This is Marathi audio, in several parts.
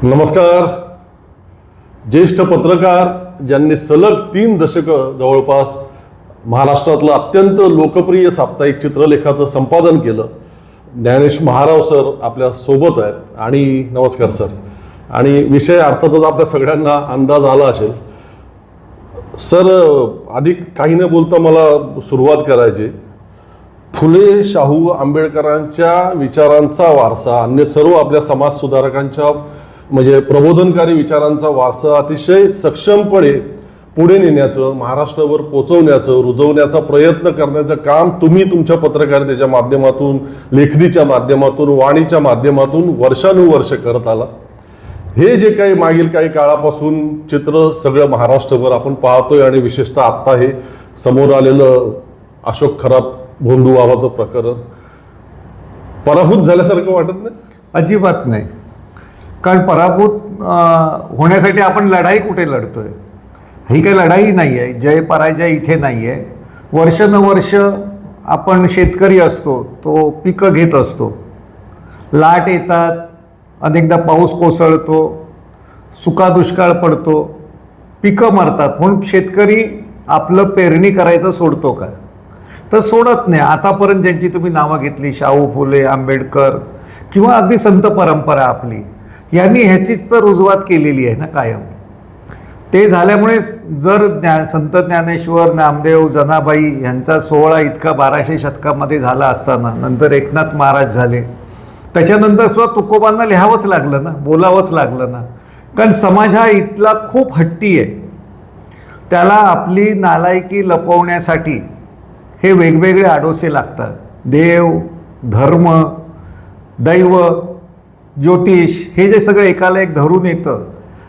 नमस्कार. ज्येष्ठ पत्रकार ज्यांनी सलग 3 दशकं जवळपास महाराष्ट्रातलं अत्यंत लोकप्रिय साप्ताहिक चित्रलेखाचं संपादन केलं, ज्ञानेश महाराव सर आपल्या सोबत आहेत. आणि नमस्कार सर. आणि विषय अर्थातच आपल्या सगळ्यांना अंदाज आला असेल. सर, अधिक काही न बोलता मला सुरुवात करायची. फुले, शाहू, आंबेडकरांच्या विचारांचा वारसा, अन्य सर्व आपल्या समाजसुधारकांच्या म्हणजे प्रबोधनकारी विचारांचा वारसा अतिशय सक्षमपणे पुढे नेण्याचं, महाराष्ट्रावर पोचवण्याचं, रुजवण्याचा प्रयत्न करण्याचं काम तुम्ही तुमच्या पत्रकारितेच्या माध्यमातून, लेखणीच्या माध्यमातून, वाणीच्या माध्यमातून वर्षानुवर्ष करत आला. हे जे काही मागील काही काळापासून चित्र सगळं महाराष्ट्रभर आपण पाहतोय आणि विशेषतः आत्ता हे समोर आलेलं अशोक खरात भोंदू बाबाचं प्रकरण पराभूत झाल्यासारखं वाटत नाही? अजिबात नाही. कारण पराभूत होण्यासाठी आपण लढाई कुठे लढतोय? ही काही लढाई नाही आहे. जय पराजय इथे नाही आहे. वर्षानुवर्ष आपण शेतकरी असतो, तो पिकं घेत असतो. लाट येतात, अनेकदा पाऊस कोसळतो, सुका दुष्काळ पडतो, पिकं मरतात. म्हणून शेतकरी आपलं पेरणी करायचं सोडतो का? तर सोडत नाही. आतापर्यंत ज्यांची तुम्ही नावं घेतली, शाहू फुले, आंबेडकर किंवा अगदी संत परंपरा आपली, यांनी ह्याचीच तर रुजवात केलेली आहे ना कायम. ते झाल्यामुळे जर संत ज्ञानेश्वर, नामदेव, जनाबाई यांचा सोहळा इतका 1200 शतकामध्ये झाला असताना नंतर एकनाथ महाराज झाले, त्याच्यानंतर सुद्धा तुकोबांना लिहावंच लागलं ना, बोलावंच लागलं ना. कारण समाज हा इथला खूप हट्टी आहे. त्याला आपली नालायकी लपवण्यासाठी हे वेगवेगळे आडोसे लागतात. देव, धर्म, दैव, ज्योतिष हे जे सगळं एकाला एक धरून येतं,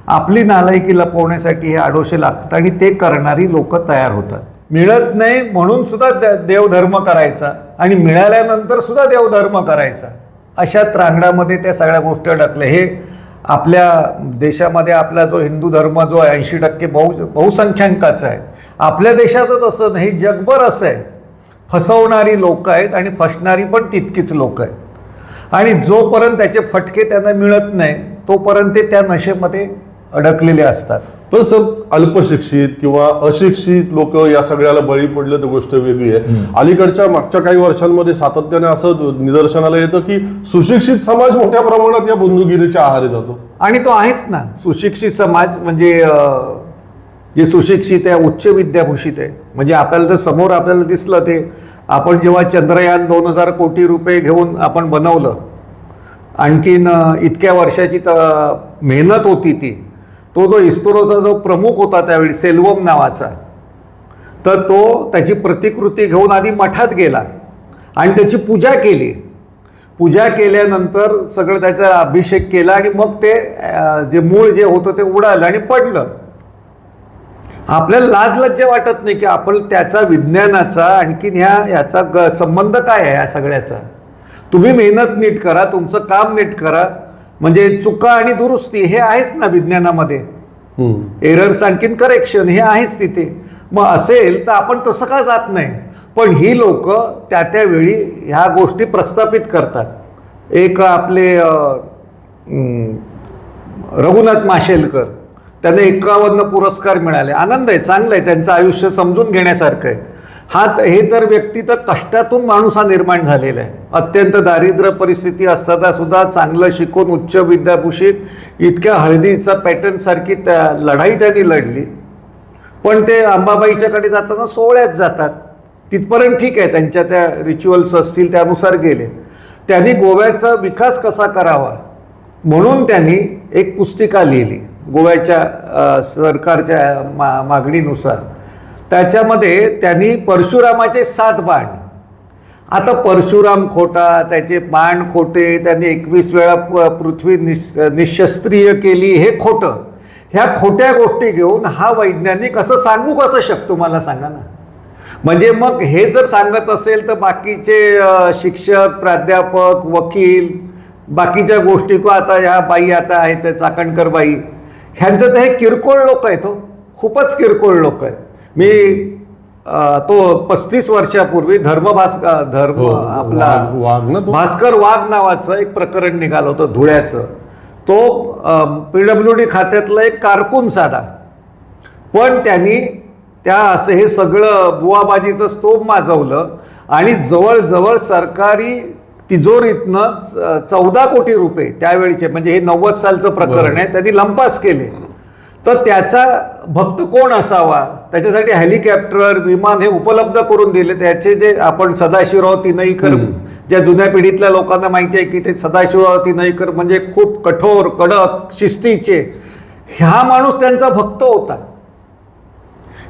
आपली नालायकी लपवण्यासाठी हे आडोसे लागतात आणि ते करणारी लोक तयार होतात. मिळत नाही म्हणून सुद्धा देवधर्म करायचा आणि मिळाल्यानंतर सुद्धा देवधर्म करायचा, अशा त्रांगडामध्ये त्या सगळ्या गोष्टी अडकल्या. हे आपल्या देशामध्ये आपला जो हिंदू धर्म जो आहे 80% बहुसंख्याकाचा आहे. आपल्या देशातच असं नाही, जगभर असं आहे. फसवणारी लोक आहेत आणि फसणारी पण तितकीच लोक आहेत. आणि जोपर्यंत त्याचे फटके त्यांना मिळत नाही तोपर्यंत ते त्या नशेमध्ये अडकलेले असतात. पण सर, अल्पशिक्षित किंवा अशिक्षित लोक या सगळ्याला बळी पडले तर गोष्ट वेगळी आहे. अलीकडच्या मागच्या काही वर्षांमध्ये सातत्याने असं निदर्शनाला येतं की सुशिक्षित समाज मोठ्या प्रमाणात या बंधुगिरीच्या आहारी जातो. आणि तो आहेच ना. सुशिक्षित समाज म्हणजे जे सुशिक्षित आहे, उच्च विद्याभूषित आहे. म्हणजे आपल्याला तर समोर आपल्याला दिसलं ते आपण जेव्हा चंद्रयान 2000 कोटी रुपये घेऊन आपण बनवलं, आणखीन इतक्या वर्षाची मेहनत होती ती. तो जो इस्रोचा जो प्रमुख होता त्यावेळी सेल्वम नावाचा, तर तो त्याची प्रतिकृती घेऊन आधी मठात गेला आणि त्याची पूजा केली. पूजा केल्यानंतर सगळं त्याचा अभिषेक केला आणि मग ते जे मूळ जे होतं ते उडालं आणि पडलं. आपल्याला लाज लज्जा वाटत नाही की आपण त्याचा विज्ञानाचा आणखीन ह्याचा संबंध काय आहे या सगळ्याचा? तुम्ही मेहनत नीट करा, तुमचं काम नीट करा. म्हणजे चुका आणि दुरुस्ती हे आहेच ना विज्ञानामध्ये. एरर्स आणखीन करेक्शन हे आहेच तिथे. मग असेल तर आपण तसं का जात नाही? पण ही लोक त्या त्यावेळी ह्या गोष्टी प्रस्थापित करतात. एक आपले रघुनाथ माशेलकर, त्यांना 51 पुरस्कार मिळाले. आनंद आहे, चांगलं आहे, त्यांचं आयुष्य समजून घेण्यासारखं आहे. हे तर व्यक्ती तर कष्टातून माणूस हा निर्माण झालेला आहे. अत्यंत दारिद्र्य परिस्थिती असताना सुद्धा चांगलं शिकून उच्च विद्याभूषित इतक्या हळदीचा पॅटर्न सारखी लढाई त्यांनी लढली. पण ते अंबाबाईच्याकडे जाताना सोहळ्यात जातात, तिथपर्यंत ठीक आहे, त्यांच्या त्या रिच्युअल्स असतील त्यानुसार गेले. त्यांनी गोव्याचा विकास कसा करावा म्हणून त्यांनी एक पुस्तिका लिहिली गोव्याच्या सरकारच्या मागणीनुसार. त्याच्यामध्ये त्यांनी परशुरामाचे 7 बाण, आता परशुराम खोटा, त्याचे बाण खोटे, त्यांनी 21 वेळा पृथ्वी निशस्त्रीय केली हे खोटं. ह्या खोट्या गोष्टी घेऊन हा वैज्ञानिक असं सांगू कसं शकतो मला सांगा ना. म्हणजे मग हे जर सांगत असेल तर बाकीचे शिक्षक, प्राध्यापक, वकील, बाकीच्या गोष्टी आता ह्या बाई आता आहेत चाकणकर बाई, ह्यांचं तर हे किरकोळ लोक आहेत. खूपच किरकोळ लोक आहेत. मी तो 35 वर्षापूर्वी आपला भास्कर वाघ नावाचं एक प्रकरण निघालं होतं धुळ्याचं. तो PWD खात्यातला एक कारकून साधा, पण त्यांनी त्या असं हे सगळं बुवाबाजीचं स्तोम माजवलं आणि जवळजवळ सरकारी तिजोरीतनं 14 कोटी रुपये त्यावेळीचे, म्हणजे हे 90 सालचं प्रकरण आहे, त्यांनी लंपास केले. तर त्याचा भक्त कोण असावा, त्याच्यासाठी हेलिकॉप्टर विमान हे उपलब्ध करून दिले. त्याचे जे आपण सदाशिवराव तिनईकर, ज्या जुन्या पिढीतल्या लोकांना माहिती आहे की ते सदाशिवराव तिनईकर म्हणजे खूप कठोर कडक शिस्तीचे, हा माणूस त्यांचा भक्त होता.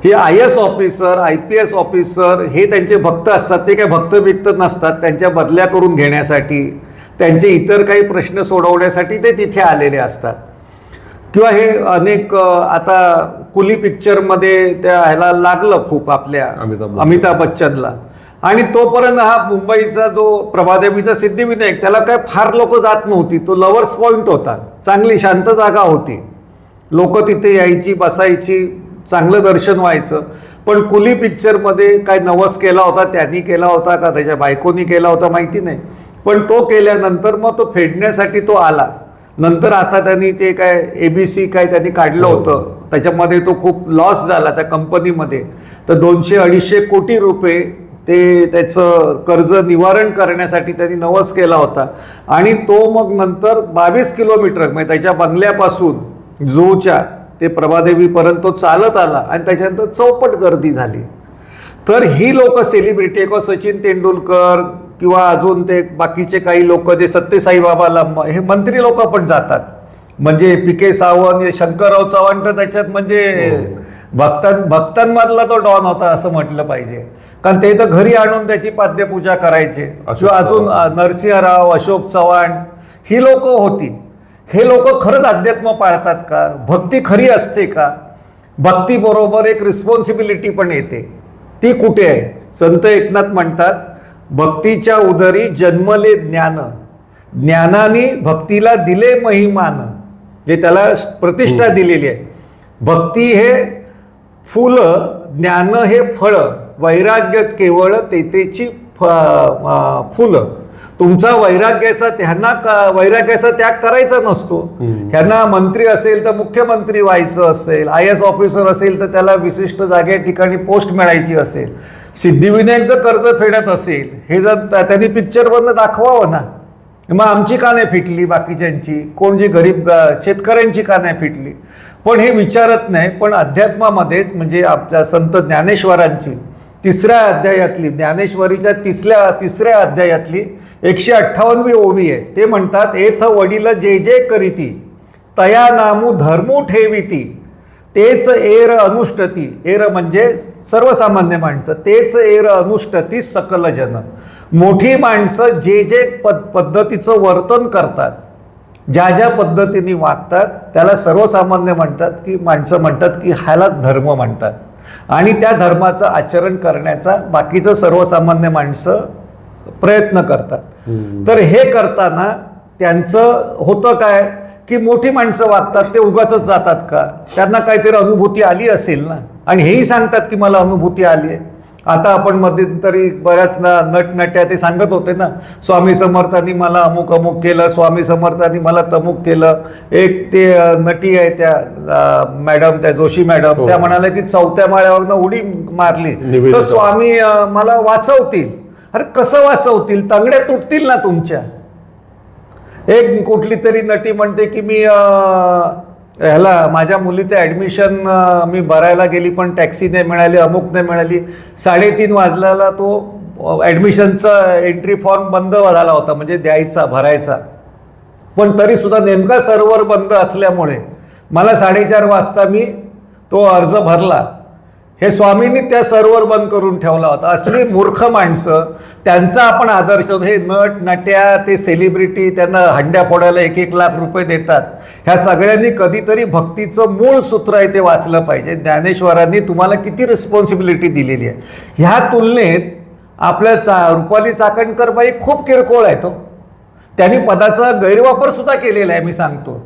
हे IAS ऑफिसर IPS ऑफिसर हे त्यांचे भक्त असतात. ते काय भक्त बिक्त नसतात, त्यांच्या बदल्या करून घेण्यासाठी, त्यांचे इतर काही प्रश्न सोडवण्यासाठी ते तिथे आलेले असतात. किंवा हे अनेक आता कुली पिक्चरमध्ये त्या ह्याला लागलं खूप आपल्या अमिताभ बच्चनला, आणि तोपर्यंत हा मुंबईचा जो प्रभादेवीचा सिद्धिविनायक, त्याला काय फार लोक जात नव्हती. तो लवर्स पॉइंट होता, चांगली शांत जागा होती, लोक तिथे यायची बसायची, चांगलं दर्शन व्हायचं. पण कुली पिक्चरमध्ये काय नवस केला होता, त्यांनी केला होता का त्याच्या बायकोनी केला होता माहिती नाही, पण तो केल्यानंतर मग तो फेडण्यासाठी तो आला. नंतर आता त्यांनी ते काय ABC काय त्यांनी काढलं होतं, त्याच्यामध्ये तो खूप लॉस झाला त्या कंपनीमध्ये. तर 200-250 कोटी रुपये ते त्याचं कर्ज निवारण करण्यासाठी त्यांनी नवस केला होता. आणि तो मग नंतर 22 किलोमीटर म्हणजे त्याच्या बंगल्यापासून जुहूच्या ते प्रभादेवीपर्यंत तो चालत आला आणि त्याच्यानंतर चौपट गर्दी झाली. तर ही लोक सेलिब्रिटी किंवा सचिन तेंडुलकर किंवा अजून ते बाकीचे काही लोक जे सत्यसाईबाबाला, हे मंत्री लोक पण जातात. म्हणजे PK सावंत, शंकरराव चव्हाण तर त्याच्यात म्हणजे भक्तांमधला तो डॉन होता असं म्हटलं पाहिजे. कारण ते तर घरी आणून त्याची पाद्यपूजा करायचे. किंवा अजून नरसिंहराव, अशोक चव्हाण, ही लोक होती. हे लोक खरंच अध्यात्म पाळतात का? भक्ती खरी असते का? भक्तीबरोबर एक रिस्पॉन्सिबिलिटी पण येते, ती कुठे आहे? संत एकनाथ म्हणतात, भक्तीच्या उदरी जन्मले ज्ञान, ज्ञानाने भक्तीला दिले महिमान, जे त्याला प्रतिष्ठा दिलेली आहे. भक्ती हे फुल, ज्ञान हे फळ, वैराग्य केवळ तेथेची फुलं. तुमचा वैराग्याचा त्याग करायचा नसतो. ह्यांना मंत्री असेल तर मुख्यमंत्री व्हायचं असेल, IAS ऑफिसर असेल तर त्याला विशिष्ट जागे ठिकाणी पोस्ट मिळायची असेल, सिद्धिविनायक जर कर्ज फेडत असेल, हे जर त्यांनी पिक्चरमधनं दाखवावं ना. मग आमची का नाही फिटली, बाकीच्यांची कोण जी गरीब शेतकऱ्यांची का नाही फिटली? पण हे विचारत नाही. पण अध्यात्मामध्येच म्हणजे आपल्या संत ज्ञानेश्वरांची 3ऱ्या अध्यायातली, ज्ञानेश्वरीच्या तिसऱ्या अध्यायातली 158वी ओवी आहे. ते म्हणतात, एथ वडील जे जे करीती, तया नामू धर्मू ठेविती, तेच एर अनुष्ठती. एर म्हणजे सर्वसामान्य माणसं, तेच एर अनुष्ठती सकल जन. मोठी माणसं जे जे पद्धतीचं वर्तन करतात, ज्या ज्या पद्धतीने वागतात, त्याला सर्वसामान्य म्हणतात की माणसं म्हणतात की ह्यालाच धर्म म्हणतात. आणि त्या धर्माचं आचरण करण्याचा बाकीचं सर्वसामान्य माणसं प्रयत्न करतात. तर हे करताना त्यांचं होतं काय की मोठी माणसं वागतात ते उगाचच जातात का? त्यांना काहीतरी अनुभूती आली असेल ना, आणि हेही सांगतात की मला अनुभूती आली आहे. आता आपण मध्यंतरी बऱ्याच नटनट्या ते सांगत होते ना, स्वामी समर्थांनी मला अमुक अमुक केलं, स्वामी समर्थांनी मला तमुक केलं. एक ते नटी आहे त्या मॅडम, त्या जोशी मॅडम, त्या म्हणाल्या की 4थ्या माळ्यावरनं उडी मारली तर स्वामी मला वाचवतील. अरे कसं वाचवतील? तंगड्या तुटतील ना तुमच्या. एक कुठली तरी नटी म्हणते की मी ह्याला माझ्या मुलीचं ॲडमिशन मी भरायला गेली पण टॅक्सी नाही मिळाली, अमुक नाही मिळाली. 3:30 वाजल्याला तो ॲडमिशनचा एंट्री फॉर्म बंद झाला होता, म्हणजे द्यायचा भरायचा. पण तरीसुद्धा नेमका सर्व्हर बंद असल्यामुळे मला 4:30 वाजता मी तो अर्ज भरला. हे स्वामींनी त्या सर्व्हर बंद करून ठेवला होता. असली मूर्ख माणसं, त्यांचा आपण आदर्श. हे नट नट्या, ते सेलिब्रिटी, त्यांना हंड्या फोडायला 1-1 लाख रुपये देतात. ह्या सगळ्यांनी कधीतरी भक्तीचं मूळ सूत्र आहे ते वाचलं पाहिजे. ज्ञानेश्वरांनी तुम्हाला किती रिस्पॉन्सिबिलिटी दिलेली आहे. ह्या तुलनेत आपल्या रुपाली चाकणकरबाई खूप किरकोळ आहे. त्यांनी पदाचा गैरवापर सुद्धा केलेला आहे. मी सांगतो,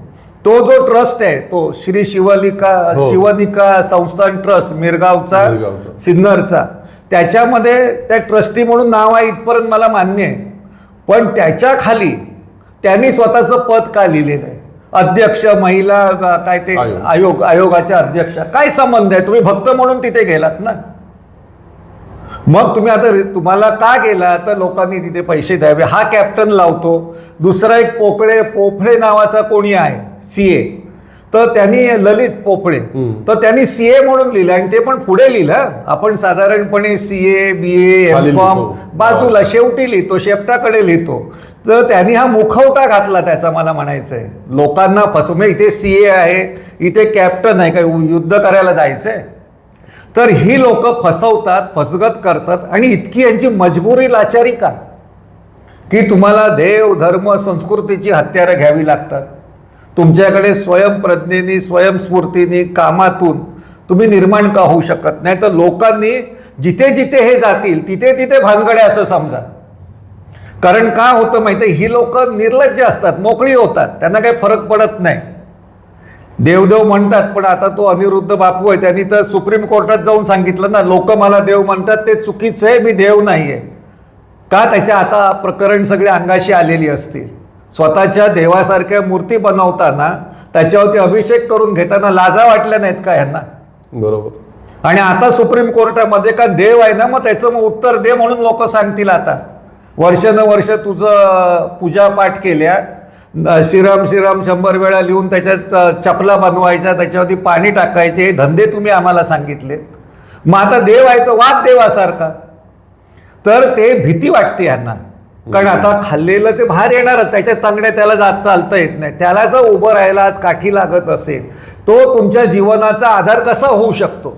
तो जो ट्रस्ट आहे तो श्री शिवनिका संस्थान ट्रस्ट मिरगावचा सिन्नरचा, त्याच्यामध्ये त्या ट्रस्टी म्हणून नाव आहे इथपर्यंत मला मान्य आहे. पण त्याच्या खाली त्यांनी स्वतःचं पद का लिहिलेलं आहे? अध्यक्ष महिला काय ते आयोगाच्या अध्यक्ष, काय संबंध आहे? तुम्ही भक्त म्हणून तिथे गेलात ना. मग तुम्ही आता तुम्हाला का गेला तर लोकांनी तिथे पैसे द्यावे. हा कॅप्टन लावतो. दुसरा एक पोफळे नावाचा कोणी आहे सीए, तर त्यांनी ललित पोफळे, तर त्यांनी सीए म्हणून लिहिलं आणि ते पण पुढे लिहिलं. आपण साधारणपणे सीए BA MCOM बाजूला शेवटी लिहितो, शेपटाकडे लिहितो. तर त्यांनी हा मुखवटा घातला त्याचा. मला म्हणायचंय लोकांना फसवून, इथे सीए आहे, इथे कॅप्टन आहे, काय युद्ध करायला जायचंय? तर ही लोक फसवतात, फसगत करतात. आणि इतकी यांची मजबुरी लाचारी का की तुम्हाला देव धर्म संस्कृतीची हत्यारं घ्यावी लागतात? तुमच्याकडे स्वयंप्रज्ञेने स्वयंस्फूर्तीने कामातून तुम्ही निर्माण का होऊ शकत नाही? तर लोकांनी जिथे जिथे हे जातील तिथे तिथे भानगडे असं समजा. कारण का होतं माहिती, ही लोक निर्लज्ज असतात, मोकळी होतात, त्यांना काही फरक पडत नाही. देवदेव म्हणतात, पण आता तो अनिरुद्ध बापू आहे, त्यांनी तर सुप्रीम कोर्टात जाऊन सांगितलं ना, लोक मला देव म्हणतात ते चुकीचं आहे, मी देव नाहीये. का? त्याच्या आता प्रकरण सगळे अंगाशी आलेली असतील. स्वतःच्या देवासारख्या मूर्ती बनवताना त्याच्यावरती अभिषेक करून घेताना लाजा वाटल्या नाहीत का यांना? बरोबर. आणि आता सुप्रीम कोर्टामध्ये का देव आहे ना, मग त्याचं मग उत्तर दे म्हणून लोक सांगतील. आता वर्षानुवर्ष तुझं पूजापाठ केल्या, श्रीराम श्रीराम 100 वेळा लिहून त्याच्यात चपला बनवायच्या, त्याच्यावरती पाणी टाकायचे, हे धंदे तुम्ही आम्हाला सांगितले. मग आता देव आहे तो वाद देवासारखा. तर ते भीती वाटते यांना, कारण आता खाल्लेलं ते बाहेर येणारच, त्याच्या तांगड्या त्याला जात चालता येत नाही. त्याला जर उभं राहायला आज काठी लागत असेल, तो तुमच्या जीवनाचा आधार कसा होऊ शकतो?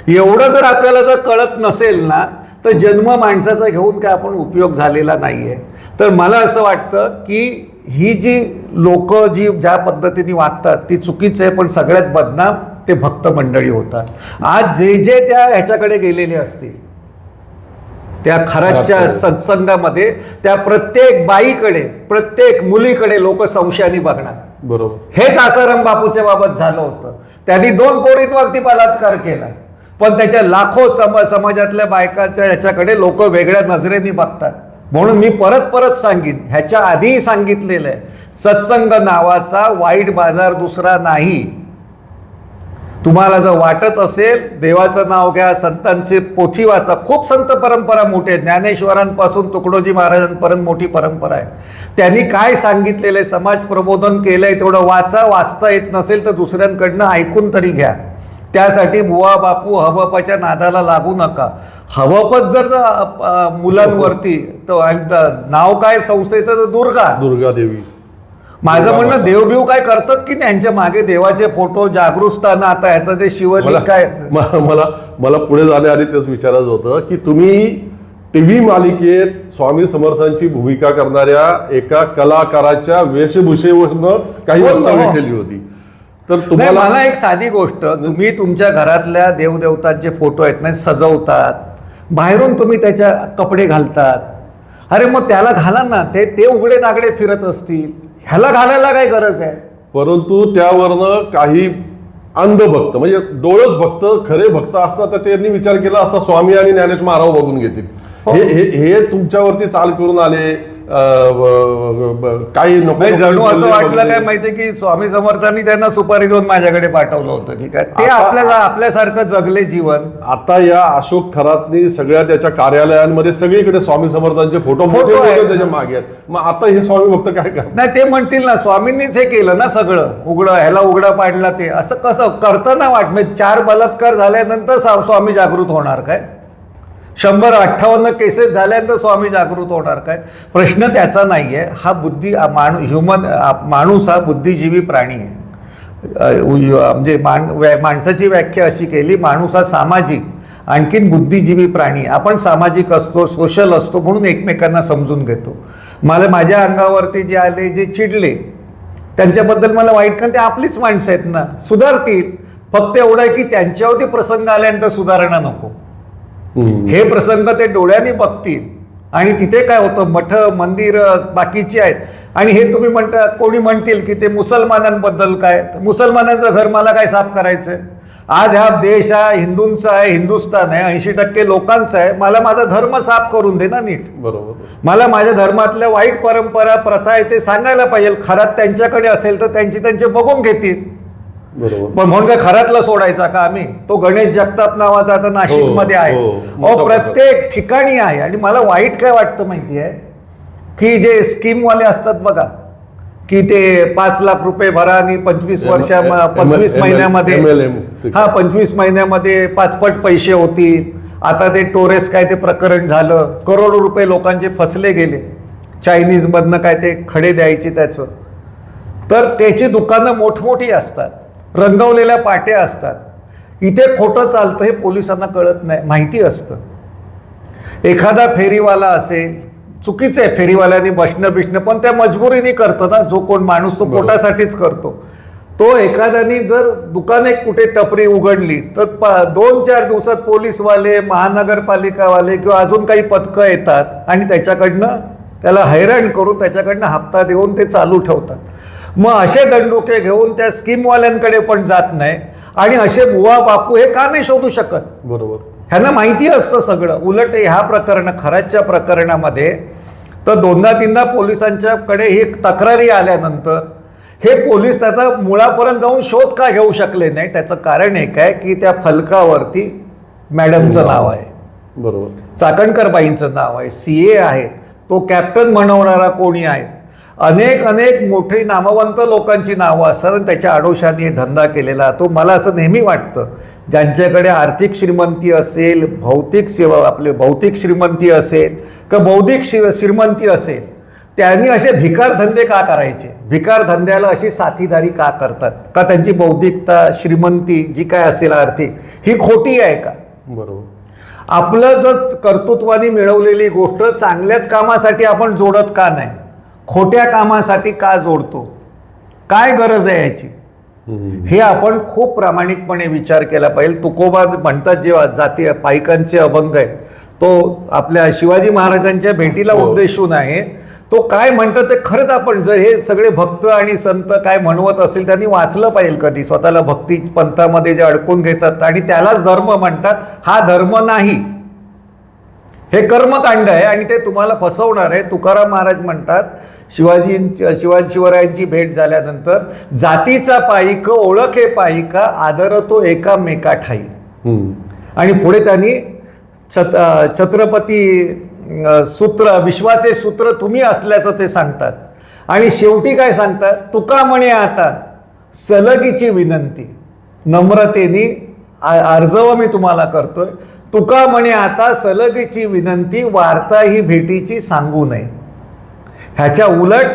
एवढं जर आपल्याला जर कळत नसेल ना, तर जन्म माणसाचा घेऊन काय आपण उपयोग झालेला नाहीये. तर मला असं वाटतं की ही जी लोक जी ज्या पद्धतीने वागतात ती चुकीचं आहे, पण सगळ्यात बदनाम ते भक्त मंडळी होतात. आज जे जे त्या ह्याच्याकडे गेलेले असतील, त्या खराच्या सत्संगामध्ये, त्या प्रत्येक बाईकडे, प्रत्येक मुलीकडे लोक संशयाने बघणार. बरोबर. हेच आसाराम बापूच्या बाबत झालं होतं. त्यांनी 2 पोरींवरती बलात्कार केला, पण त्याच्या लाखो समाजातल्या बायकाच्या ह्याच्याकडे लोक वेगळ्या नजरेने बघतात. म्हणून मी परत परत सांगेन, ह्याच्या आधीही सांगितलेलं आहे, सत्संग नावाचा वाईट बाजार दुसरा नाही. तुम्हाला जर वाटत असेल, देवाचं नाव घ्या, संतांचे पोथी वाचा. खूप संत परंपरा मोठी आहे, ज्ञानेश्वरांपासून तुकडोजी महाराजांपर्यंत मोठी परंपरा आहे. त्यांनी काय सांगितलेलं आहे, समाज प्रबोधन केलंय, तेवढं वाचा. वाचता येत नसेल तर दुसऱ्यांकडनं ऐकून तरी घ्या. त्यासाठी बुवा बापू हवपच्या नादाला लागू नका. हवपच जर मुलांवरती, तर नाव काय संस्थेचं? दुर्गा देवी. माझं म्हणणं, देवबिव काय करतात की नाही, यांच्या मागे देवाचे फोटो, जागृतस्थान. आता ह्याचं ते शिवलिंग काय, मला पुढे जाण्याआधी तेच विचारायचं होतं की तुम्ही टीव्ही मालिकेत स्वामी समर्थांची भूमिका करणाऱ्या एका कलाकाराच्या वेशभूषेवरनं काही वक्तव्य केली होती. तर तुम्हाला मला एक साधी गोष्ट, तुम्ही तुमच्या घरातल्या देवदेवतांचे फोटो आहेत ना सजवतात, बाहेरून तुम्ही त्याच्या कपडे घालतात. अरे मग त्याला घाला ना, ते उघडे नागडे फिरत असतील, ह्याला घालायला काय गरज आहे? परंतु त्यावरनं काही अंधभक्त, म्हणजे डोळस भक्त, खरे भक्त असतात, तर त्यांनी विचार केला असता स्वामी आणि ज्ञानेश्वर महाराज बघून घेतील. हे तुमच्यावरती चाल करून आले. काही नको जणू असं वाटलं काय माहितीये की स्वामी समर्थांनी त्यांना सुपारी देऊन माझ्याकडे पाठवलं होतं की काय, ते आपल्यासारखं जगले जीवन. आता या अशोक खरातनी सगळ्या त्याच्या कार्यालयांमध्ये सगळीकडे स्वामी समर्थांचे फोटो त्याच्या मागे आहेत. मग आता हे स्वामी भक्त काय करतात? नाही, ते म्हणतील ना स्वामींनीच हे केलं ना सगळं, उघडं ह्याला उघडा पाडला. ते असं कसं करताना वाटत? 4 बलात्कार झाल्यानंतर स्वामी जागृत होणार काय? 158 केसेस झाल्यानंतर स्वामी जागृत होणार काय? प्रश्न त्याचा नाहीये. हा माणूस हा बुद्धिजीवी प्राणी आहे. म्हणजे माणसाची व्याख्या अशी केली, माणूस हा सामाजिक, आणखीन बुद्धिजीवी प्राणी. आपण सामाजिक असतो, सोशल असतो, म्हणून एकमेकांना समजून घेतो. मला माझ्या अंगावरती जे आले, जे चिडले, त्यांच्याबद्दल मला वाईट, कारण ते आपलीच माणसं आहेत ना, सुधारतील. फक्त एवढं आहे की त्यांच्यावरती प्रसंग आल्यानंतर सुधारणा नको. हे प्रसंग ते डोळ्यांनी बघतील आणि तिथे काय होतं, मठ मंदिर बाकीची आहेत. आणि हे तुम्ही कोणी म्हणतील की ते मुसलमानांबद्दल काय, मुसलमानांचं घर मला काय साफ करायचंय? आज हा देश हा हिंदूंचा आहे, हिंदुस्थान आहे, 80% लोकांचा आहे. मला माझा धर्म साफ करून दे ना नीट. बरोबर. मला माझ्या धर्मातल्या वाईट परंपरा प्रथा आहे ते सांगायला पाहिजे. खरात त्यांच्याकडे असेल तर त्यांचे बघून घेतील. बरोबर. पण म्हणून काय खरातला सोडायचा का आम्ही? तो गणेश जगताप नावाचा आता नाशिकमध्ये आहे. मोठा प्रत्येक ठिकाणी आहे. आणि मला वाईट काय वाटतं माहिती आहे की जे स्कीमवाले असतात बघा, की ते 5 लाख रुपये भरा आणि 25 महिन्यामध्ये 25 महिन्यामध्ये 5 पट पैसे होतील. आता ते टोरेस काय ते प्रकरण झालं, करोडो रुपये लोकांचे फसले गेले. चायनीज मधनं काय ते खडे द्यायचे त्याचं. तर त्याची दुकानं मोठमोठी असतात, रंगवलेल्या पाट्या असतात. इथे खोटं चालतं हे पोलिसांना कळत नाही, माहिती असतं. एखादा फेरीवाला असेल, चुकीचं आहे फेरीवाल्याने बसणं पण त्या मजबुरीने करतो ना. जो कोण माणूस तो पोटासाठीच करतो. तो एखाद्याने जर दुकान एक कुठे टपरी उघडली तर 2-4 दिवसात पोलीसवाले, महानगरपालिकावाले किंवा अजून काही पथकं येतात आणि त्याच्याकडनं त्याला हैराण करून त्याच्याकडनं हप्ता देऊन ते चालू ठेवतात. मग असे दंडुके घेऊन त्या स्कीमवाल्यांकडे पण जात नाही. आणि असे बुवा बापू हे का नाही शोधू शकत? बरोबर. ह्यांना माहिती असतं सगळं. उलट ह्या खराच्या प्रकरणामध्ये तर 2दा-3दा पोलिसांच्याकडे ही तक्रारी आल्यानंतर हे पोलीस त्याचा मुळापर्यंत जाऊन शोध का घेऊ शकले नाही? त्याचं कारण एक आहे की त्या फलकावरती मॅडमचं नाव आहे, बरोबर, चाकणकरबाईंचं नाव आहे, CA आहेत, तो कॅप्टन म्हणवणारा कोणी आहे, अनेक मोठी नामवंत लोकांची नावं असतात. आणि त्याच्या आडोशाने धंदा केलेला तो मला असं नेहमी वाटतं, ज्यांच्याकडे आर्थिक श्रीमंती असेल, भौतिक श्रीमंती असेल का बौद्धिक श्रीमंती असेल, त्यांनी असे भिकार धंदे का करायचे? भिकार धंद्याला अशी साथीदारी का करतात? का त्यांची बौद्धिकता, श्रीमंती जी काय असेल आर्थिक, ही खोटी आहे का? बरोबर. आपलं जर कर्तृत्वाने मिळवलेली गोष्ट चांगल्याच कामासाठी आपण जोडत का नाही? खोट्या कामासाठी का जोडतो? काय गरज आहे याची? हे आपण खूप प्रामाणिकपणे विचार केला पाहिजे. तुकोबा म्हणतात जेव्हा जाती पायकांचे अभंग आहेत, तो आपल्या शिवाजी महाराजांच्या भेटीला उद्देशून आहे. तो काय म्हणतात ते खरंच आपण जर हे सगळे भक्त आणि संत काय म्हणवत असेल त्यांनी वाचलं पाहिजे कधी. स्वतःला भक्ती पंथामध्ये जे अडकून घेतात आणि त्यालाच धर्म म्हणतात, हा धर्म नाही, हे कर्मकांड आहे आणि ते तुम्हाला फसवणार आहे. तुकाराम महाराज म्हणतात शिवरायांची भेट झाल्यानंतर, जातीचा पाईक ओळखे पाईका, आदर तो एकामेका ठाई. आणि पुढे त्यांनी छत्रपती सूत्र, विश्वाचे सूत्र तुम्ही असल्याचं ते सांगतात. आणि शेवटी काय सांगतात? तुका म्हणे आता सलगीची विनंती, नम्रतेने अर्जव मी तुम्हाला करतोय. तुका म्हणे आता सलगीची विनंती, वार्ता ही भेटीची सांगू नये. ह्याच्या उलट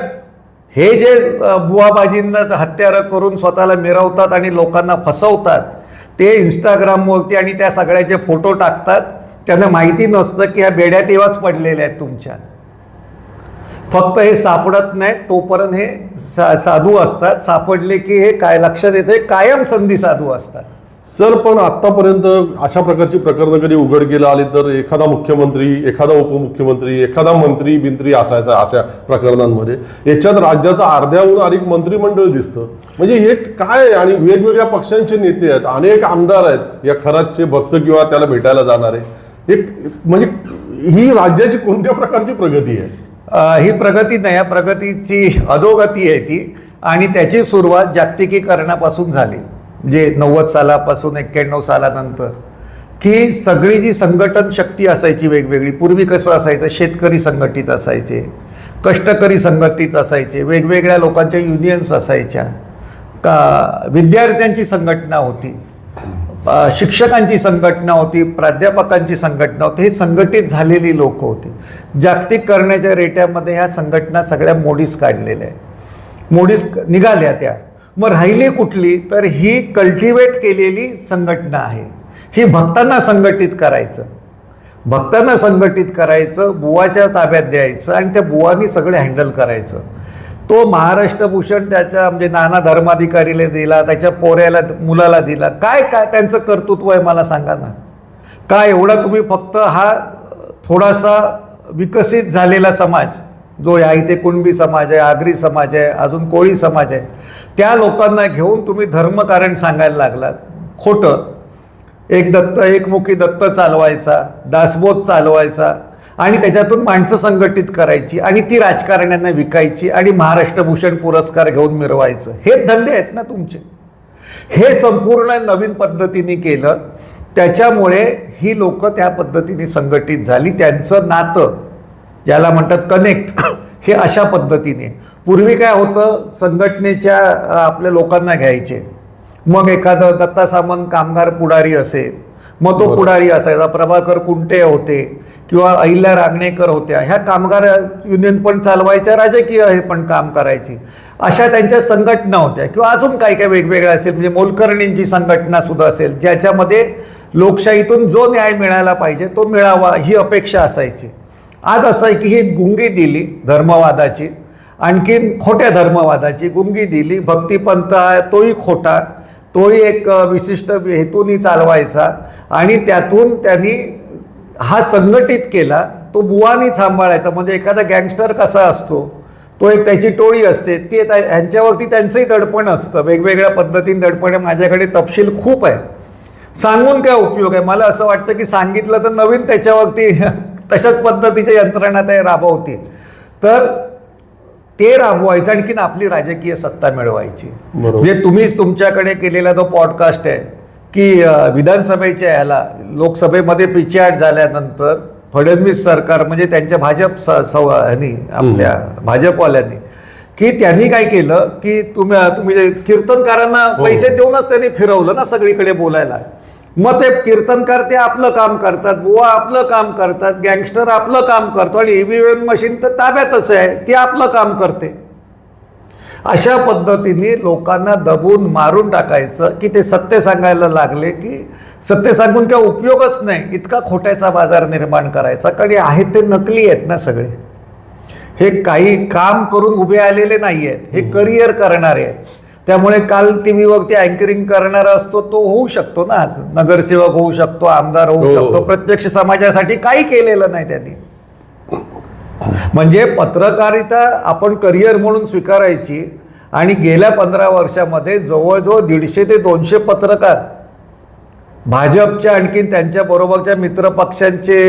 हे जे बुवाबाजींना हत्यारं करून स्वतःला मिरवतात आणि लोकांना फसवतात, ते इंस्टाग्रामवरती आणि त्या सगळ्याचे फोटो टाकतात. त्यांना माहिती नसतं की ह्या बेड्या तेव्हाच पडलेल्या आहेत तुमच्या. फक्त हे सापडत नाहीत तोपर्यंत हे साधू असतात. सापडले की हे काय लक्षात येते, कायम संधी साधू असतात. सर, पण आतापर्यंत अशा प्रकारची प्रकरणं कधी उघडकीला आली तर एखादा मुख्यमंत्री, एखादा उपमुख्यमंत्री, एखादा मंत्री असायचा अशा प्रकरणांमध्ये. याच्यात राज्याचा अर्ध्याहून अधिक मंत्रिमंडळ दिसतं. म्हणजे हे काय? आणि वेगवेगळ्या पक्षांचे नेते आहेत, अनेक आमदार आहेत या खरातचे भक्त किंवा त्याला भेटायला जाणारे. एक म्हणजे ही राज्याची कोणत्या प्रकारची प्रगती आहे? ही प्रगती नाही, या प्रगतीची अधोगती आहे ती. आणि त्याची सुरुवात जागतिकीकरणापासून झाली, जे 90 सालापासून 91 सालानंतर, की सगळी जी संघटन शक्ती असायची वेगवेगळी. पूर्वी कसं असायचं, शेतकरी संघटित असायचे, कष्टकरी संघटित असायचे, वेगवेगळ्या लोकांच्या युनियन्स असायच्या, विद्यार्थ्यांची संघटना होती, शिक्षकांची संघटना होती, प्राध्यापकांची संघटना होती. हे संघटित झालेली लोक होती. जागतिक करण्याच्या रेट्यामध्ये ह्या संघटना सगळ्या मोडीस काढलेल्या आहे, मोडीस निघाल्या त्या. मग राहिली कुठली? तर ही कल्टिवेट केलेली संघटना आहे. ही भक्तांना संघटित करायचं, भक्तांना संघटित करायचं, बुवाच्या ताब्यात द्यायचं आणि त्या बुवानी सगळे हँडल करायचं. तो महाराष्ट्रभूषण त्याच्या म्हणजे नाना धर्माधिकारीला दिला, त्याच्या पोऱ्याला मुलाला दिला. काय त्यांचं कर्तृत्व आहे मला सांगा ना. काय एवढा तुम्ही फक्त हा थोडासा विकसित झालेला समाज जो आहे, इथे कुणबी समाज आहे, आगरी समाज आहे, अजून कोळी समाज आहे, त्या लोकांना घेऊन तुम्ही धर्मकारण सांगायला लागलात. खोटं. एकमुखी दत्त चालवायचा, दासबोध चालवायचा आणि त्याच्यातून माणसं संघटित करायची आणि ती राजकारण्यांना विकायची आणि महाराष्ट्र भूषण पुरस्कार घेऊन मिरवायचं. हे धंदे आहेत ना तुमचे. हे संपूर्ण नवीन पद्धतीने केलं. त्याच्यामुळे ही लोक त्या पद्धतीने संघटित झाली. त्यांचं नातं ज्याला म्हणतात कनेक्ट, हे अशा पद्धतीने. पूर्वी काय होतं, संघटनेच्या आपल्या लोकांना घ्यायचे, मग एखादं दत्ता सामंत कामगार पुढारी असेल, मग तो पुढारी असायचा. प्रभाकर कुंटे होते किंवा अहिल्या रांगणेकर होत्या, ह्या कामगार युनियन पण चालवायच्या, राजकीय हे पण काम करायची. अशा त्यांच्या संघटना होत्या किंवा अजून काय काय वेगवेगळ्या असेल. म्हणजे मोलकर्णींची संघटना सुद्धा असेल, ज्याच्यामध्ये लोकशाहीतून जो न्याय मिळायला पाहिजे तो मिळावा ही अपेक्षा असायची. आज असं आहे की ही गुंगी दिली धर्मवादाची, आणखीन खोट्या धर्मवादाची गुंगी दिली. भक्तिपंथ आहे तोही खोटा, तोही एक विशिष्ट हेतूनी चालवायचा आणि त्यातून त्यांनी हा संघटित केला. तो बुवानी सांभाळायचा. म्हणजे एखादा गँगस्टर कसा असतो, तो एक त्याची टोळी असते, ते ह्यांच्यावरती त्यांचंही दडपण असतं, वेगवेगळ्या पद्धतीने दडपण आहे. माझ्याकडे तपशील खूप आहे, सांगून काय उपयोग आहे. मला असं वाटतं की सांगितलं तर नवीन त्याच्यावरती तशाच पद्धतीच्या यंत्रणा ते राबवतील, तर ते राबवायचं, आणखीन आपली राजकीय सत्ता मिळवायची. म्हणजे तुम्हीच तुमच्याकडे केलेला जो पॉडकास्ट आहे की विधानसभेच्या ह्याला लोकसभेमध्ये पिछेहाट झाल्यानंतर फडणवीस सरकार म्हणजे त्यांच्या भाजप आपल्या भाजपवाल्यांनी की त्यांनी काय केलं की तुम्ही कीर्तनकारांना पैसे देऊनच त्यांनी फिरवलं ना सगळीकडे बोलायला. मग ते कीर्तनकार ते आपलं काम करतात, बुवा आपलं काम करतात, गँगस्टर आपलं काम करतो आणि ईव्हीएम मशीन तर ताब्यातच आहे, ती आपलं काम करते. अशा पद्धतीने लोकांना दबून मारून टाकायचं की ते सत्य सांगायला लागले की सत्य सांगून काय उपयोगच नाही, इतका खोट्याचा बाजार निर्माण करायचा. कारण आहेत ते नकली आहेत ना सगळे. हे काही काम करून उभे आलेले नाही आहेत, हे करिअर करणारे आहेत. त्यामुळे काल टीव्हीवरती अँकरिंग करणारा असतो तो होऊ शकतो ना, आज नगरसेवक होऊ शकतो, आमदार होऊ शकतो, प्रत्यक्ष समाजासाठी काही केलेलं नाही त्यांनी. म्हणजे पत्रकारिता आपण करिअर म्हणून स्वीकारायची आणि गेल्या 15 वर्षामध्ये जवळजवळ 150 ते 200 पत्रकार भाजपच्या आणखीन त्यांच्या बरोबरच्या मित्रपक्षांचे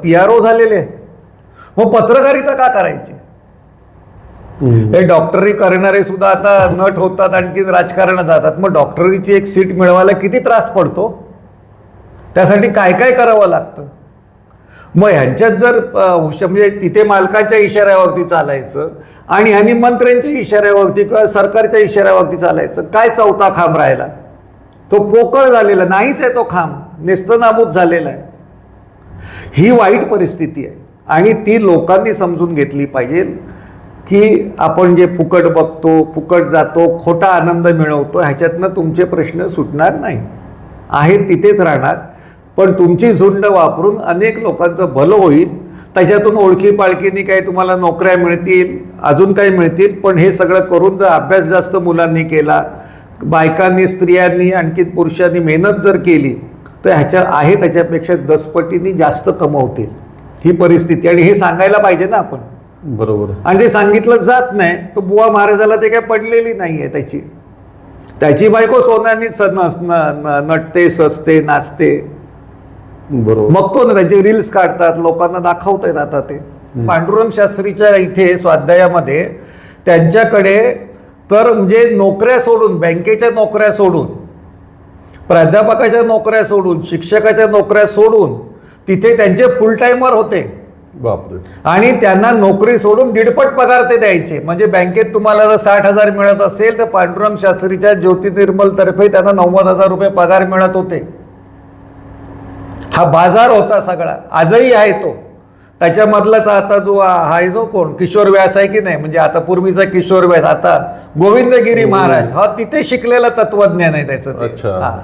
PRO झालेले. मग पत्रकारिता का करायची? हे डॉक्टरी करणारे सुद्धा आता नट होतात, आणखीन राजकारणात जातात. मग डॉक्टरीची एक सीट मिळवायला किती त्रास पडतो, त्यासाठी काय काय करावं लागतं. मग ह्यांच्यात जर म्हणजे तिथे मालकाच्या इशाऱ्यावरती चालायचं आणि ह्यांनी मंत्र्यांच्या इशाऱ्यावरती किंवा सरकारच्या इशाऱ्यावरती चालायचं, काय चौथा खांब राहिला? तो पोकळ झालेला नाहीच आहे, तो खांब नेस्तनाबूत झालेला आहे. ही वाईट परिस्थिती आहे आणि ती लोकांनी समजून घेतली पाहिजे की आपण जे फुकट बघतो, फुकट जातो, खोटा आनंद मिळवतो, ह्याच्यातनं तुमचे प्रश्न सुटणार नाही, आहेत तिथेच राहणार. पण तुमची झुंड वापरून अनेक लोकांचं भलं होईल, त्याच्यातून ओळखी पाळखीने काही तुम्हाला नोकऱ्या मिळतील, अजून काही मिळतील. पण हे सगळं करून जर अभ्यास जास्त मुलांनी केला, बायकांनी, स्त्रियांनी, आणखी पुरुषांनी मेहनत जर केली तर त्याच्यापेक्षा 10 पटीने जास्त कमवतील. ही परिस्थिती आणि हे सांगायला पाहिजे ना आपण. बरोबर. आणि ते सांगितलं जात नाही. तो बुवा महाराजाला ते काय पडलेली नाही आहे त्याची बायको सोन्याने नटते, सजते, नाचते. बरोबर. मग तो ना त्याचे रील्स काढतात, लोकांना दाखवतात. आता ते पांडुरंग शास्त्रीच्या इथे स्वाध्यायामध्ये त्यांच्याकडे तर म्हणजे नोकऱ्या सोडून, बँकेच्या नोकऱ्या सोडून, प्राध्यापकाच्या नोकऱ्या सोडून, शिक्षकाच्या नोकऱ्या सोडून तिथे त्यांचे फुल टाइमर होते. बापरे. आणि त्यांना नोकरी सोडून 1.5 पगार ते द्यायचे. म्हणजे बँकेत तुम्हाला जर 60,000 मिळत असेल तर पांडुरंग शास्त्रीच्या ज्योती निर्मल तर्फे त्यांना 90,000 रुपये पगार मिळत होते. हा बाजार होता सगळा, आजही आहे तो. त्याच्यामधलाच आता जो आहे जो कोण किशोर व्यास आहे की नाही, म्हणजे आता पूर्वीचा किशोर व्यास, आता गोविंदगिरी महाराज, हा तिथे शिकलेला तत्वज्ञान आहे त्याचं.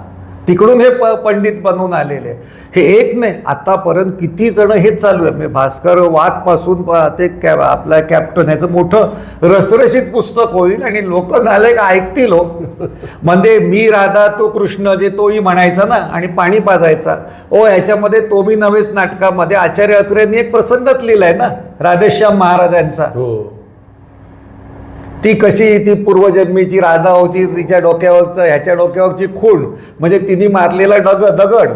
तिकडून हे पंडित बनवून आलेले. हे एक नाही, आतापर्यंत किती जण हेच चालू आहे. भास्कर वाघ पासून ते आपल्या कॅप्टन, ह्याचं मोठं रसरशीत पुस्तक होईल आणि लोक नालायक ऐकतील. म्हणजे मी राधा तो कृष्ण, जे तोही म्हणायचा ना आणि पाणी पाजायचा. ह्याच्यामध्ये तो मी नवेच नाटकामध्ये आचार्य अत्रेंनी एक प्रसंगच लिहिलाय ना राधेश्याम महाराजांचा. ती कशी, ती पूर्वजन्मीची राधा होती, तिच्या डोक्यावरचं ह्याच्या डोक्यावरची खूण म्हणजे तिने मारलेला दगड.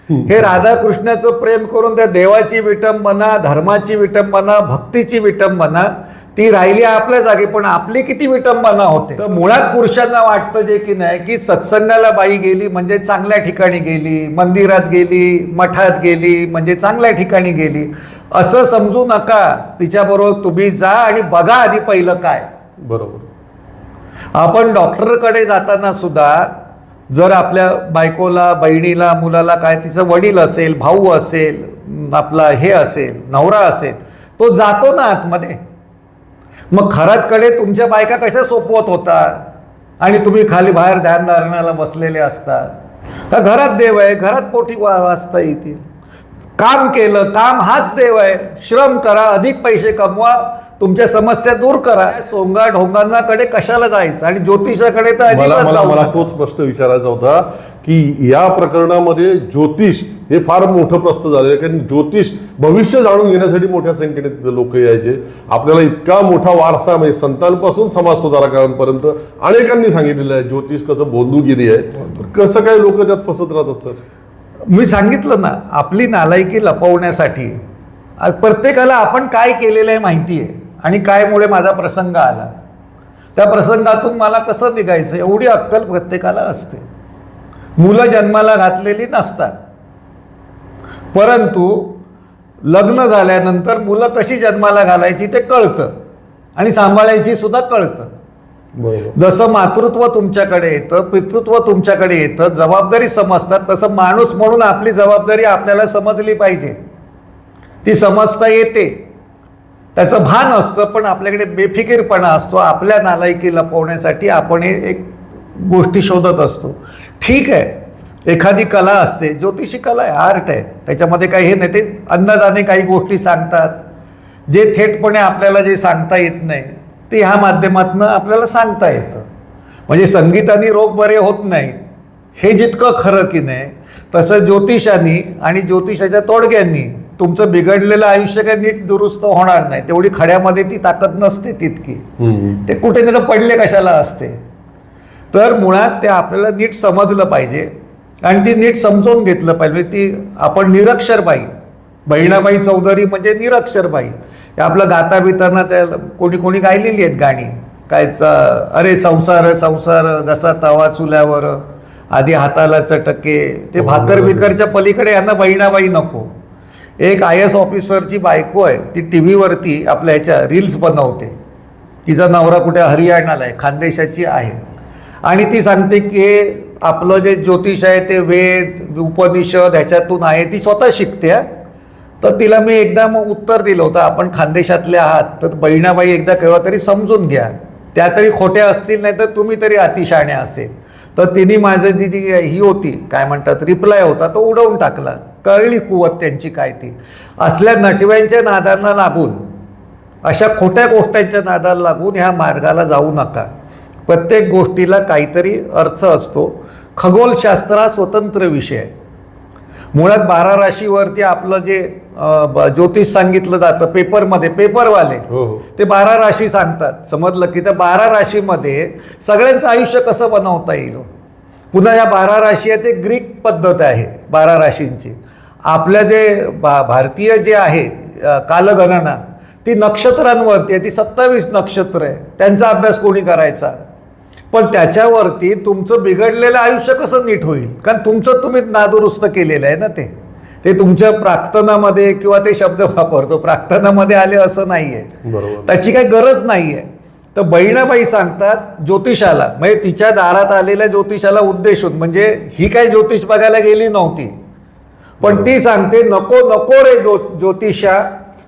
हे राधाकृष्णाचं प्रेम करून त्या देवाची विटंबना, धर्माची विटंबना, भक्तीची विटंबना ती राहिली आपल्या जागी, पण आपली किती विटंबना होते. तर मुळात पुरुषांना वाटतं जे की नाही की सत्संगाला बाई गेली म्हणजे चांगल्या ठिकाणी गेली, मंदिरात गेली, मठात गेली म्हणजे चांगल्या ठिकाणी गेली, असं समजू नका. तिच्याबरोबर तुम्ही जा आणि बघा आधी पहिलं काय. बरोबर. आपण डॉक्टरकडे जाताना सुद्धा जर आपल्या बायकोला, बहिणीला, मुलाला काय तिचं वडील असेल, भाऊ असेल, आपला हे असेल, नवरा असेल, तो जातो ना आतमध्ये. मग खरातकडे तुमच्या बायका कशा सोपवत होता आणि तुम्ही खाली बाहेर ध्यानधारणाला बसलेले असतात. का घरात देव आहे, घरात पोटी वाचता येतील. काम केलं, काम हाच देव आहे. श्रम करा, अधिक पैसे कमवा, तुमच्या समस्या दूर करा. सोंगा ढोंगांकडे कशाला जायचं आणि ज्योतिषाकडे तर अजिबात मला जाऊ मला नका. तोच प्रश्न विचारायचा होता की या प्रकरणामध्ये ज्योतिष हे फार मोठं प्रश्न झालेलं आहे. कारण ज्योतिष भविष्य जाणून घेण्यासाठी मोठ्या संख्येने तिथे लोक यायचे. आपल्याला इतका मोठा वारसा म्हणजे संतांपासून समाज सुधारकांपर्यंत अनेकांनी सांगितलेलं आहे ज्योतिष कसं बोंदूगिरी आहे. कसं काय लोक त्यात फसत राहतात सर? मी सांगितलं ना, आपली नालायकी लपवण्यासाठी प्रत्येकाला आपण काय केलेलं आहे माहिती आहे आणि कायमुळे माझा प्रसंग आला, त्या प्रसंगातून मला कसं निघायचं एवढी अक्कल प्रत्येकाला असते. मुलं जन्माला घातलेली नसतात, परंतु लग्न झाल्यानंतर मुलं कशी जन्माला घालायची ते कळतं आणि सांभाळायची सुद्धा कळतं. बरोबर. जसं मातृत्व तुमच्याकडे येतं, पितृत्व तुमच्याकडे येतं, जबाबदारी समजतात, तसं माणूस म्हणून आपली जबाबदारी आपल्याला समजली पाहिजे. ती समजता येते, त्याचं भान असतं, पण आपल्याकडे बेफिकीरपणा असतो. आपल्या नालायकी लपवण्यासाठी आपण हे एक गोष्टी शोधत असतो. ठीक आहे, एखादी कला असते, ज्योतिषी कला आहे, आर्ट आहे, त्याच्यामध्ये काही हे नाही. ते अन्नदाने काही गोष्टी सांगतात जे थेटपणे आपल्याला जे सांगता येत नाही ते ह्या माध्यमातून आपल्याला सांगता येतं. म्हणजे संगीताने रोग बरे होत नाहीत हे जितकं खरं की नाही, तसं ज्योतिषांनी आणि ज्योतिषाच्या तोडग्यांनी तुमचं बिघडलेलं आयुष्य काही नीट दुरुस्त होणार नाही. तेवढी खड्यामध्ये ती ताकद नसते तितकी. ते कुठे नाही तर पडले कशाला असते. तर मुळात ते आपल्याला नीट समजलं पाहिजे आणि ती नीट समजून घेतलं पाहिजे. ती आपण निरक्षर बाई, बहिणाबाई चौधरी म्हणजे निरक्षर बाई. आपलं गाता बिताना त्या कोणी कोणी गायलेली आहेत गाणी, काय अरे संसार संसार जसा तवा चुल्यावर, आधी हाताला चटके, ते भाकर बिकरच्या पलीकडे यांना बहिणाबाई नको. एक IAS ऑफिसरची बायको आहे, ती TV वरती आपल्या ह्याच्या रील्स बनवते. तिचा नवरा कुठे हरियाणाला आहे, खानदेशाची आहे, आणि ती सांगते की आपलं जे ज्योतिष आहे ते वेद उपनिषद ह्याच्यातून आहे, ती स्वतः शिकते. तर तिला मी एकदा मग उत्तर दिलं होतं, आपण खानदेशातले आहात तर बहिणाबाई एकदा केव्हा तरी समजून घ्या, त्या तरी खोट्या असतील नाही तर तुम्ही तरी अतिशाण्या असेल. तर तिने माझं जी ही होती काय म्हणतात रिप्लाय होता तो उडवून टाकला. कळली कुवत त्यांची काय ती. असल्या नटव्यांच्या नादांना लागून, अशा खोट्या गोष्टींच्या नादाला लागून ह्या मार्गाला जाऊ नका. प्रत्येक गोष्टीला काहीतरी अर्थ असतो. खगोलशास्त्र हा स्वतंत्र विषय आहे. मुळात 12 राशीवरती आपलं जे ज्योतिष सांगितलं जातं पेपरमध्ये, पेपरवाले ते 12 राशी सांगतात. समजलं की त्या 12 राशीमध्ये सगळ्यांचं आयुष्य कसं बनवता येईल. पुन्हा या 12 राशी आहे ते ग्रीक पद्धत आहे 12 राशींची. आपल्या जे भारतीय जे आहे कालगणना ती नक्षत्रांवरती आहे, ती 27 नक्षत्र आहे, त्यांचा अभ्यास कोणी करायचा. पण त्याच्यावरती तुमचं बिघडलेलं आयुष्य कसं नीट होईल, कारण तुमचं तुम्ही नादुरुस्त केलेलं आहे ना. ते तुमच्या प्रार्थनामध्ये किंवा ते शब्द वापरतो प्रार्थनामध्ये आले असं नाही आहे, त्याची काही गरज नाही आहे. तर बहिणाबाई सांगतात ज्योतिषाला, म्हणजे तिच्या दारात आलेल्या ज्योतिषाला उद्देशून, म्हणजे ही काही ज्योतिष बघायला गेली नव्हती, पण ती सांगते नको नको रे ज्योतिषा,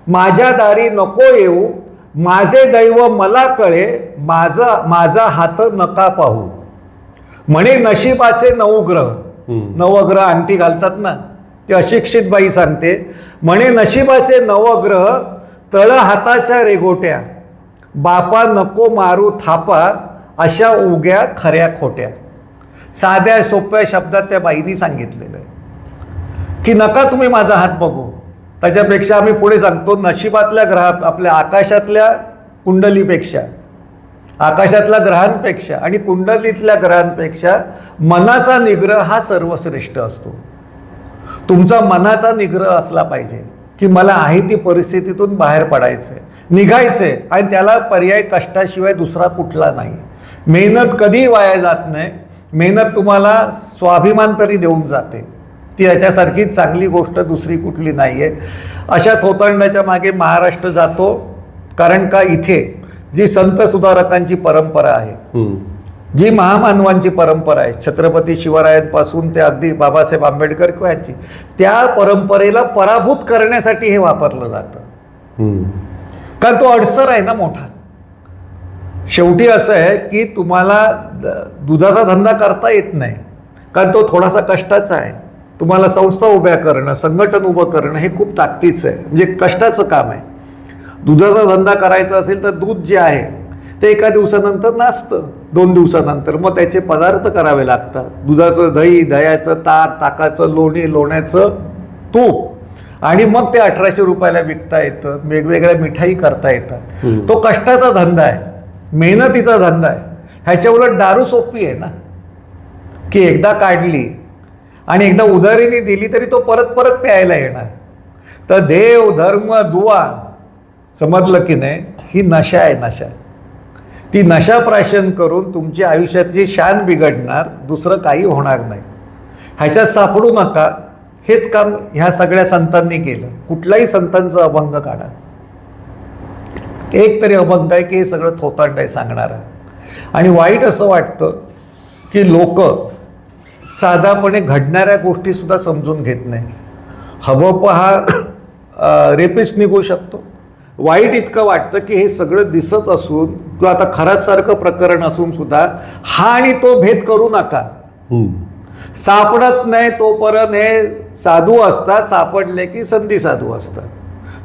माझ्या दारी नको येऊ, माझे दैव मला कळे, माझा हात नका पाहू. म्हणे नशिबाचे 9 ग्रह, नवग्रह अंगठी घालतात ना, ती अशिक्षित बाई सांगते. म्हणे नशिबाचे 9 ग्रह तळ हाताच्या रेघोट्या, बापा नको मारू थापा, अशा उग्या खऱ्या खोट्या. साध्या सोप्या शब्दात त्या बाईनी सांगितलेलं आहे की नका तुम्ही माझा हात बघू. त्याच्यापेक्षा आम्ही पुढे सांगतो नशिबातल्या ग्रह, आपल्या आकाशातल्या कुंडलीपेक्षा आकाशातल्या ग्रहांपेक्षा आणि कुंडलीतल्या ग्रहांपेक्षा मनाचा निग्रह हा सर्वश्रेष्ठ असतो. तुमचा मनाचा निग्रह असला पाहिजे की मला आहे ती परिस्थितीतून बाहेर पडायचंय, निघायचंय, आणि त्याला पर्याय कष्टाशिवाय दुसरा कुठला नाही. मेहनत कधीही वाया जात नाही. मेहनत तुम्हाला स्वाभिमान तरी देऊन जाते. ती याच्यासारखी चांगली गोष्ट दुसरी कुठली नाही आहे. अशा थोतांडाच्या मागे महाराष्ट्र जातो, कारण का इथे जी संत सुधारकांची परंपरा आहे, जी महामानवांची परंपरा आहे, छत्रपती शिवरायांपासून ते अगदी बाबासाहेब आंबेडकर किंवा यांची, त्या परंपरेला पराभूत करण्यासाठी हे वापरलं जातं. कारण तो अडसर आहे ना मोठा. शेवटी असं आहे की तुम्हाला दुधाचा धंदा करता येत नाही, कारण तो थोडासा कष्टाचा आहे. तुम्हाला संस्था उभ्या करणं, संघटन उभं करणं हे खूप ताकदीचं आहे, म्हणजे कष्टाचं काम आहे. दुधाचा धंदा करायचा असेल तर दूध जे आहे ते एका दिवसानंतर नासतं, 2 दिवसानंतर मग त्याचे पदार्थ करावे लागतात. दुधाचं दही, दह्याचं ताक, ताकाचं लोणी, लोण्याचं तूप, आणि मग ते 1800 रुपयाला विकता येतं. वेगवेगळ्या मिठाई करता येतात. तो कष्टाचा धंदा आहे, मेहनतीचा धंदा आहे. ह्याच्या उलट दारू सोपी आहे ना, की एकदा काढली आणि एकदा उधारीने दिली तरी तो परत परत प्यायला येणार. तर देव, धर्म, दुआ, समजलं की नाही, ही नशा आहे. नशा, ती नशा प्राशन करून तुमची आयुष्याची शान बिघडणार, दुसरं काही होणार नाही. ह्याच्यात सापडू नका. हेच काम ह्या सगळ्या संतांनी केलं. कुठल्याही संतांचा अभंग काढा, एक तरी अभंग आहे की हे सगळं थोतांड आहे सांगणार आहे. आणि वाईट असं वाटतं की लोक साधापणे घडणाऱ्या गोष्टी सुद्धा समजून घेत नाही. हबप हा रेपिस्ट निघू शकतो. वाईट इतकं वाटतं की हे सगळं दिसत असून किंवा आता खराचसारखं प्रकरण असून सुद्धा हा आणि तो भेद करू नका. सापडत नाही तोपर्यंत हे साधू असतात, सापडले की संधी साधू असतात.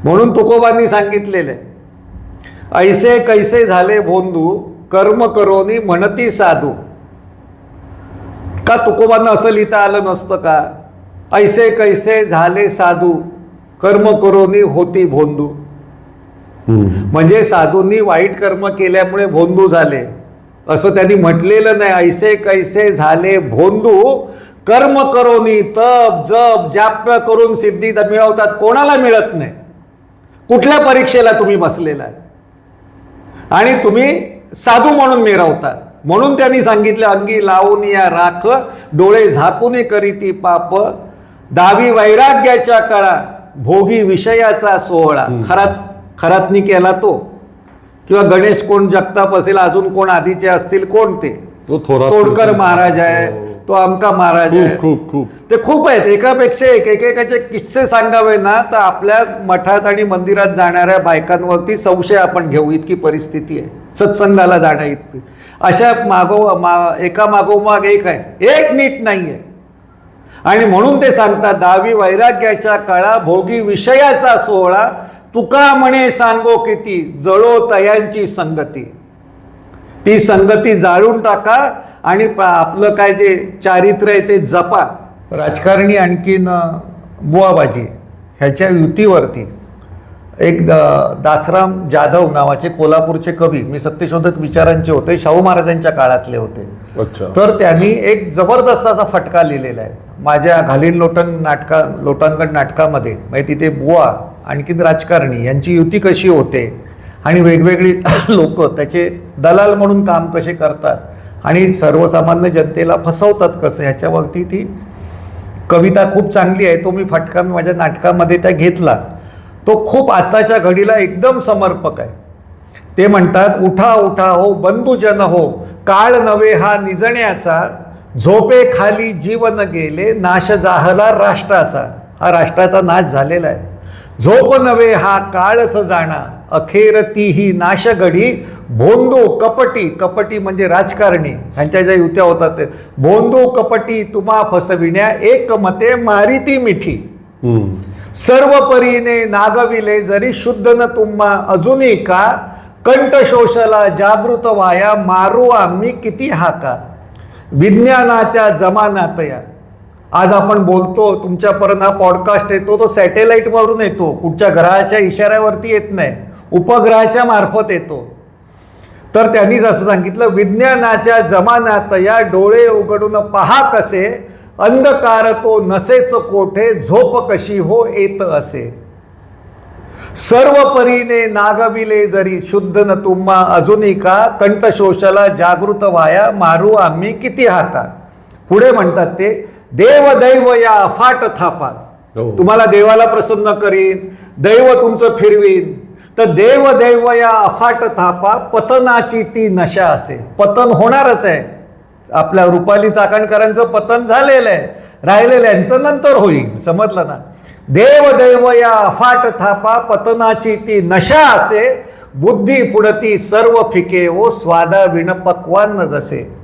म्हणून तुकोबांनी सांगितलेलं आहे, ऐसे कैसे झाले भोंदू, कर्म करोनी म्हणती साधू. का तुकोबांना असं लिहिता आलं नसतं का? ऐसे कैसे झाले साधू, कर्म करोनी होती भोंदू. म्हणजे साधूंनी वाईट कर्म केल्यामुळे भोंदू झाले असं त्यांनी म्हटलेलं नाही. ऐसे कैसे झाले भोंदू, कर्म करोनी, तप जप जाप करून सिद्धी मिळवतात. कोणाला मिळत नाही. कुठल्या परीक्षेला तुम्ही बसलेला आहे आणि तुम्ही साधू म्हणून मिरवतात. म्हणून त्यांनी सांगितलं, अंगी लावून या राख, डोळे झाकून करीती पाप, दावी वैराग्याच्या कळा, भोगी विषयाचा सोहळा. खरातनी केला तो, किंवा गणेश कोण जगताप असेल, अजून कोण आधीचे असतील, कोण ते तोडकर महाराज आहे, तो आमका महाराज आहे. खूप ते खूप आहेत, एकापेक्षा एक. एकेकाचे किस्से सांगावे ना तर आपल्या मठात आणि मंदिरात जाणाऱ्या बायकांवरती संशय आपण घेऊ, इतकी परिस्थिती आहे. सत्संगाला जाण्या इतकी. अशा एका मागोमाग एक आहे, एक नीट नाही आहे. आणि म्हणून ते सांगतात, दावी वैराग्याच्या काळा, भोगी विषयाचा सोहळा, तुका म्हणे सांगो किती, जळो तयांची संगती. ती संगती जाळून टाका आणि आपलं काय जे चारित्र्य आहे ते जपा. राजकारणी आणखीन बुवाबाजी ह्याच्या युतीवरती एक दासराम जाधव नावाचे कोल्हापूरचे कवी, मी सत्यशोधक विचारांचे होते, शाहू महाराजांच्या काळातले होते. तर त्यांनी एक जबरदस्त असा फटका लिहिलेला आहे माझ्या घालीन लोटांगण नाटकामध्ये. म्हणजे तिथे बुवा आणखीन राजकारणी यांची युती कशी होते आणि वेगवेगळी लोक त्याचे दलाल म्हणून काम कसे करतात आणि सर्वसामान्य जनतेला फसवतात कसं, ह्याच्यावरती ती कविता खूप चांगली आहे. तो मी फटका माझ्या नाटकामध्ये त्या घेतला. तो खूप आताच्या घडीला एकदम समर्पक आहे. ते म्हणतात, उठा उठा हो बंधुजन हो, काळ नवे हा निजण्याचा, झोपे खाली जीवन गेले, नाश जाहला राष्ट्राचा. हा राष्ट्राचा नाश झालेला आहे. झोप नवे हा काळच जाणा, अखेर तीही नाशगडी, भोंदू कपटी, कपटी म्हणजे राजकारणी, ह्यांच्या ज्या युत्या होतात ते, भोंदू कपटी तुम्हा फसविण्या, एक मते मारिती मिठी, सर्व परीने नागविले जरी शुद्ध न तुम्हा अजूनी का, कंठ शोषला जागृत वाया, मारू आम्ही किती हाका. विज्ञानाच्या जमानात या आज आपण बोलतो, तुमच्यापर्यंत हा पॉडकास्ट येतो, तो सॅटेलाईटवरून येतो, कुठच्या ग्रहाच्या इशाऱ्यावरती येत नाही, उपग्रहाच्या मार्फत येतो. तर त्यांनीच असं सांगितलं, विज्ञानाच्या जमान्यात या डोळे उघडून पहा कसे, अंधकार तो नसेच कोठे, झोप कशी हो येत असे. सर्व परीने नागविले जरी, शुद्ध न तुम्हा अजूनी का, कंठशोषला जागृत व्हाया, मारू आम्ही किती हाका. पुढे म्हणतात ते, देव दैव या अफाट थापा. हो. तुम्हाला देवाला प्रसन्न करीन, दैव तुमचं फिरवीन, तर देव दैव या अफाट थापा, पतनाची ती नशा असे. पतन होणारच आहे. आपल्या रुपाली चाकणकरांचं पतन झालेलं आहे, राहिलेल्यांचं नंतर होईल. समजलं ना. देव दैव या अफाट थापा, पतनाची ती नशा असे, बुद्धी पुढती सर्व फिके ओ, स्वादा विण पक्वान जसे.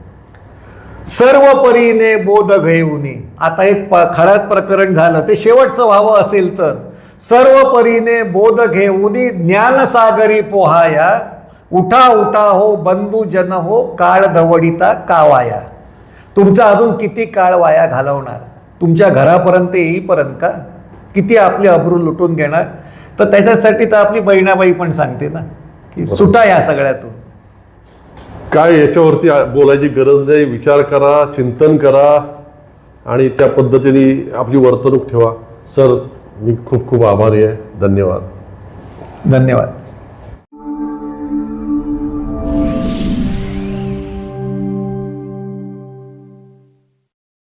सर्व परीने बोध घेऊनी. आता एक खरात प्रकरण झालं, ते शेवटचं व्हावं असेल तर, सर्व परीने बोध घेऊनी ज्ञानसागरी पोहाया, उठा उठा हो बंधू जन हो, काळ दवडिता कावाया. तुमचा अजून किती काळ वाया घालवणार, तुमच्या घरापर्यंत येईपर्यंत का, किती आपली अब्रू लुटून घेणार. तर त्याच्यासाठी तर आपली बहिणाबाई पण सांगते ना की सुटा या सगळ्यातून. काय याच्यावरती बोलायची गरज नाही, विचार करा, चिंतन करा आणि त्या पद्धतीने आपली वर्तणूक ठेवा. सर, मी खूप खूप आभारी आहे. धन्यवाद. धन्यवाद.